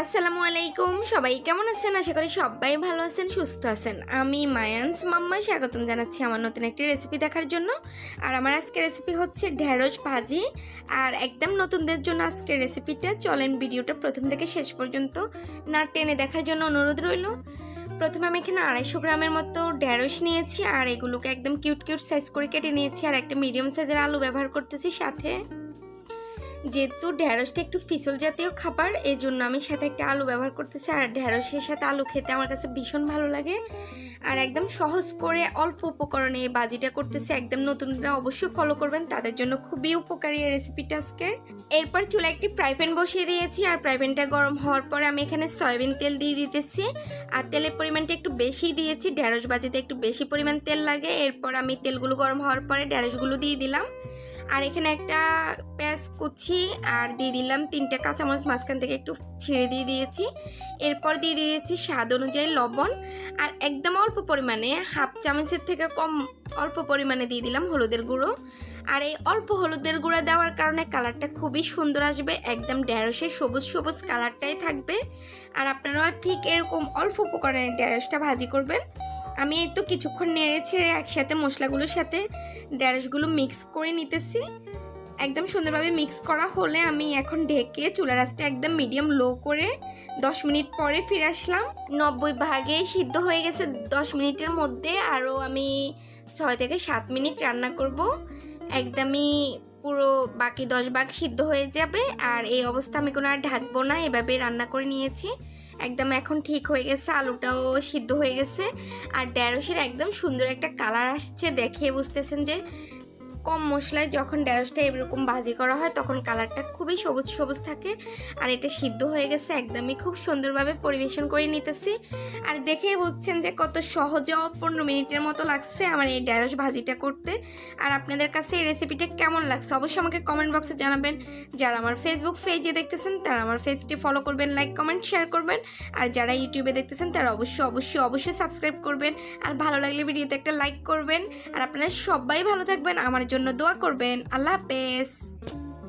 আসসালামু আলাইকুম, সবাই কেমন আছেন? আশা করি সবাই ভালো আছেন, সুস্থ আছেন। আমি মায়ান্স মাম্মা স্বাগতম জানাচ্ছি আমার নতুন একটি রেসিপি দেখার জন্য। আর আমার আজকের রেসিপি হচ্ছে ঢেঁড়স ভাজি। আর একদম নতুনদের জন্য আজকের রেসিপিটা, চলেন ভিডিওটা প্রথম থেকে শেষ পর্যন্ত না টেনে দেখার জন্য অনুরোধ রইল। প্রথমে আমি এখানে 250 গ্রামের মতো ঢেঁড়স নিয়েছি আর এগুলোকে একদম কিউট সাইজ করে কেটে নিয়েছি। আর একটা মিডিয়াম সাইজের আলু ব্যবহার করতেছি সাথে। যেহেতু ঢেঁড়সটা একটু ফিচল জাতীয় খাবার, এই জন্য আমি সাথে একটা আলু ব্যবহার করতেছি। আর ঢেঁড়সের সাথে আলু খেতে আমার কাছে ভীষণ ভালো লাগে। আর একদম সহজ করে অল্প উপকরণে এই ভাজিটা করতেছি। একদম নতুনরা অবশ্যই ফলো করবেন, তাদের জন্য খুবই উপকারী এই রেসিপিটা আজকে। এরপর চুলায় একটি ফ্রাই প্যান বসিয়ে দিয়েছি আর ফ্রাই প্যানটা গরম হওয়ার পরে আমি এখানে সয়াবিন তেল দিয়ে দিতেছি। আর তেলের পরিমাণটা একটু বেশি দিয়েছি, ঢেঁড়স ভাজিতে একটু বেশি পরিমাণ তেল লাগে। এরপর আমি তেলগুলো গরম হওয়ার পরে ঢেঁড়সগুলো দিয়ে দিলাম। আর এখানে একটা পেঁয়াজ কুচি আর দিয়ে দিলাম 3টা কাঁচামরিচ মাঝখান থেকে একটু ছিঁড়ে দিয়ে দিয়েছি। এরপর দিয়ে দিয়েছি স্বাদ অনুযায়ী লবণ আর একদম অল্প পরিমাণে, হাফ চামচের থেকে কম অল্প পরিমাণে দিয়ে দিলাম হলুদের গুঁড়ো। আর এই অল্প হলুদের গুঁড়ো দেওয়ার কারণে কালারটা খুবই সুন্দর আসবে, একদম ঢেঁড়সের সবুজ সবুজ কালারটাই থাকবে। আর আপনারা ঠিক এরকম অল্প উপকরণে ঢেঁড়সটা ভাজি করবেন। আমি এই তো কিছুক্ষণ নেড়ে ছেড়ে একসাথে মশলাগুলোর সাথে ঢেঁড়সগুলো মিক্স করে নিতেছি। একদম সুন্দরভাবে মিক্স করা হলে আমি এখন ঢেকে চুলার আঁচটা একদম মিডিয়াম লো করে 10 মিনিট পরে ফিরে আসলাম। 90% সিদ্ধ হয়ে গেছে 10 মিনিটের মধ্যে। আরও আমি 6 থেকে 7 মিনিট রান্না করব, একদমই পুরো বাকি 10 ভাগ সিদ্ধ হয়ে যাবে। আর এই অবস্থা আমি কোনো আর ঢাকবো না, এভাবে রান্না করে নিয়েছি। একদম এখন ঠিক হয়ে গেছে, আলুটাও সিদ্ধ হয়ে গেছে। আর ঢেঁড়সের একদম সুন্দর একটা কালার আসছে, দেখে বুঝতেছেন যে কম মশলায় যখন ঢেঁড়সটা এরকম ভাজি করা হয় তখন কালারটা খুবই সবুজ সবুজ থাকে। আর এটা সিদ্ধ হয়ে গেছে, একদমই খুব সুন্দরভাবে পরিবেশন করে নিতেছি। আর দেখেই বুঝছেন যে কত সহজে 15 মিনিটের মতো লাগছে আমার এই ঢেঁড়স ভাজিটা করতে। আর আপনাদের কাছে এই রেসিপিটা কেমন লাগছে অবশ্যই আমাকে কমেন্ট বক্সে জানাবেন। যারা আমার ফেসবুক পেজে দেখতেছেন তারা আমার পেজটি ফলো করবেন, লাইক কমেন্ট শেয়ার করবেন। আর যারা ইউটিউবে দেখতেছেন তারা অবশ্যই সাবস্ক্রাইব করবেন। আর ভালো লাগলে ভিডিওতে একটা লাইক করবেন। আর আপনারা সবাই ভালো থাকবেন, আমার জন্য দোয়া করবেন। আল্লাহ হাফেজ।